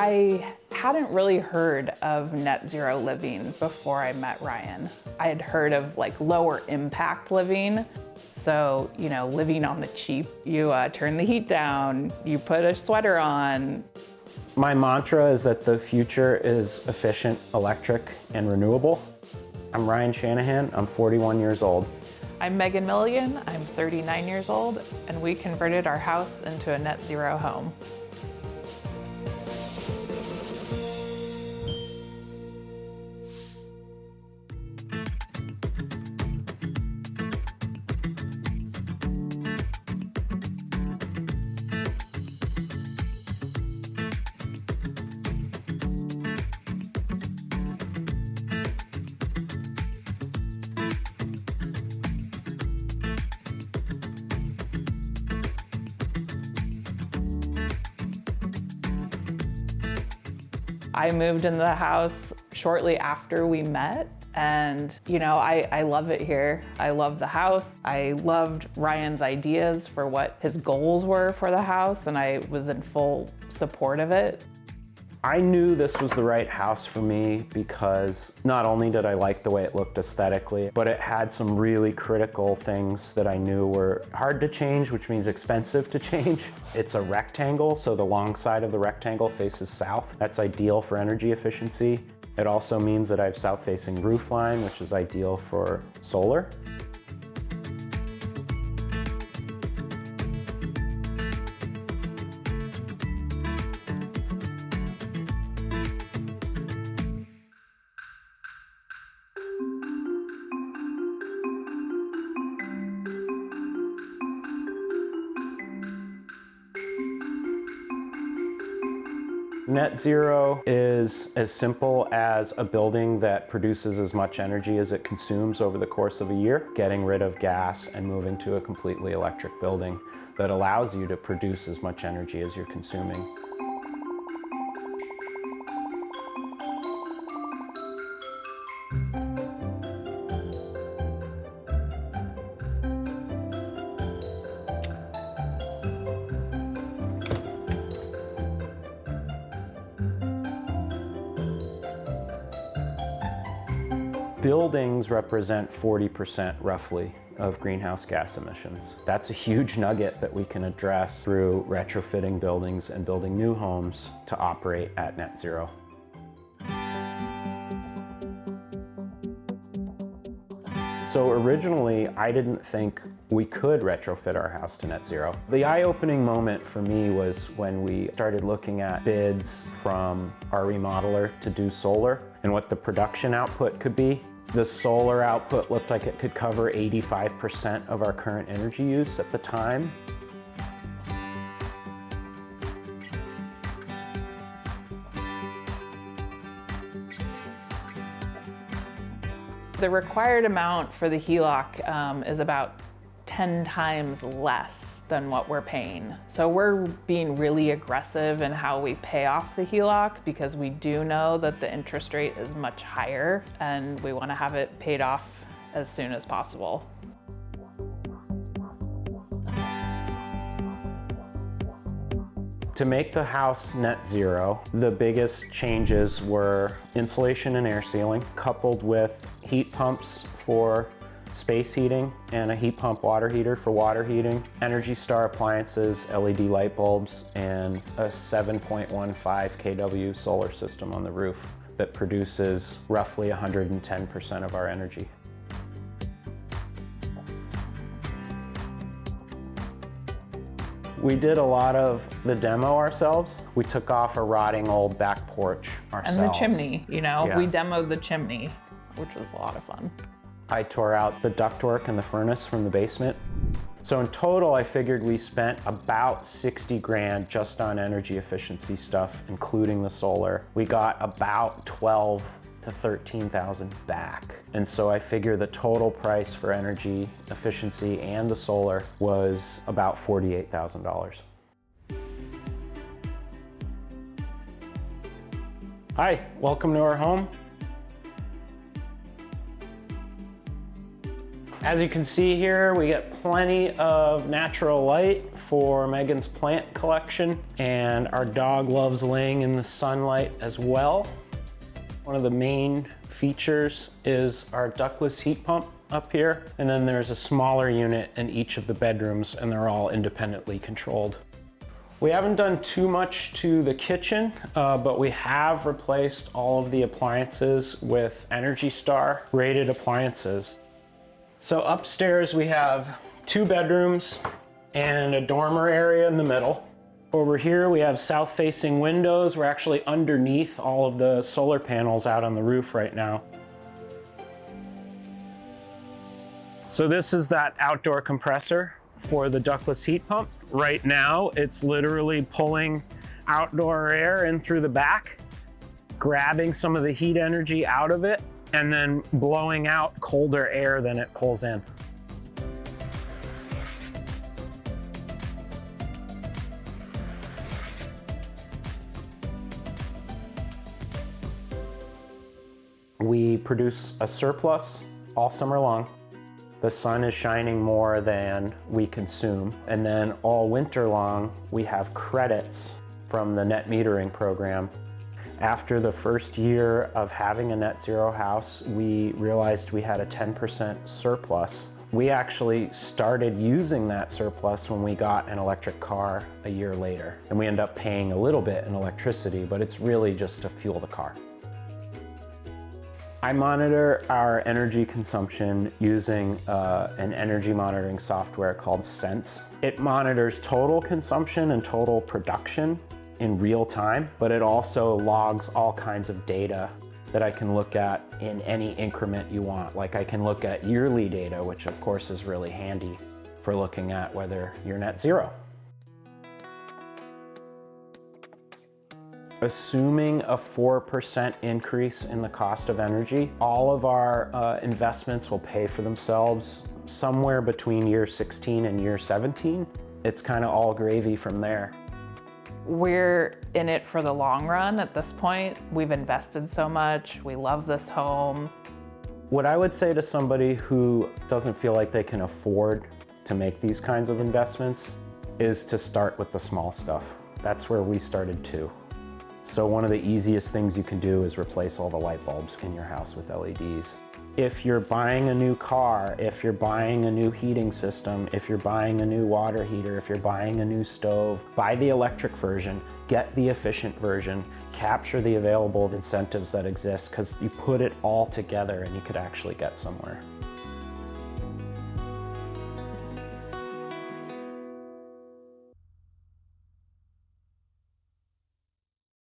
I hadn't really heard of net zero living before I met Ryan. I had heard of like lower impact living. So, you know, living on the cheap, you turn the heat down, you put a sweater on. My mantra is that the future is efficient, electric, and renewable. I'm Ryan Shanahan, I'm 41 years old. I'm Megan Milligan, I'm 39 years old, and we converted our house into a net zero home. I moved into the house shortly after we met, and you know, I love it here. I love the house. I loved Ryan's ideas for what his goals were for the house, and I was in full support of it. I knew this was the right house for me because not only did I like the way it looked aesthetically, but it had some really critical things that I knew were hard to change, which means expensive to change. It's a rectangle, so the long side of the rectangle faces south. That's ideal for energy efficiency. It also means that I have south-facing roof line, which is ideal for solar. Net zero is as simple as a building that produces as much energy as it consumes over the course of a year, getting rid of gas and moving to a completely electric building that allows you to produce as much energy as you're consuming. Buildings represent 40% roughly of greenhouse gas emissions. That's a huge nugget that we can address through retrofitting buildings and building new homes to operate at net zero. So originally, I didn't think we could retrofit our house to net zero. The eye-opening moment for me was when we started looking at bids from our remodeler to do solar and what the production output could be. The solar output looked like it could cover 85% of our current energy use at the time. The required amount for the HELOC is about 10 times less than what we're paying. So we're being really aggressive in how we pay off the HELOC because we do know that the interest rate is much higher and we want to have it paid off as soon as possible. To make the house net zero, the biggest changes were insulation and air sealing, coupled with heat pumps for space heating and a heat pump water heater for water heating, Energy Star appliances, LED light bulbs, and a 7.15 kW solar system on the roof that produces roughly 110% of our energy. We did a lot of the demo ourselves. We took off a rotting old back porch ourselves. And the chimney, you know, Yeah. we demoed the chimney, which was a lot of fun. I tore out the ductwork and the furnace from the basement. So in total, I figured we spent about 60 grand just on energy efficiency stuff, including the solar. We got about 12 to 13,000 back. And so I figure the total price for energy efficiency and the solar was about $48,000. Hi, welcome to our home. As you can see here, we get plenty of natural light for Megan's plant collection, and our dog loves laying in the sunlight as well. One of the main features is our ductless heat pump up here, and then there's a smaller unit in each of the bedrooms, and they're all independently controlled. We haven't done too much to the kitchen, but we have replaced all of the appliances with Energy Star rated appliances. So upstairs we have 2 bedrooms and a dormer area in the middle. Over here we have south-facing windows. We're actually underneath all of the solar panels out on the roof right now. So this is that outdoor compressor for the ductless heat pump. Right now, it's literally pulling outdoor air in through the back, grabbing some of the heat energy out of it, and then blowing out colder air than it pulls in. We produce a surplus all summer long. The sun is shining more than we consume. And then all winter long, we have credits from the net metering program. After the first year of having a net zero house, we realized we had a 10% surplus. We actually started using that surplus when we got an electric car a year later. And we end up paying a little bit in electricity, but it's really just to fuel the car. I monitor our energy consumption using an energy monitoring software called Sense. It monitors total consumption and total production in real time, but it also logs all kinds of data that I can look at in any increment you want. Like I can look at yearly data, which of course is really handy for looking at whether you're net zero. Assuming a 4% increase in the cost of energy, all of our investments will pay for themselves somewhere between year 16 and year 17. It's kind of all gravy from there. We're in it for the long run at this point. We've invested so much. We love this home. What I would say to somebody who doesn't feel like they can afford to make these kinds of investments is to start with the small stuff. That's where we started too. So one of the easiest things you can do is replace all the light bulbs in your house with LEDs. If you're buying a new car, if you're buying a new heating system, if you're buying a new water heater, if you're buying a new stove, buy the electric version, get the efficient version, capture the available incentives that exist, because you put it all together and you could actually get somewhere.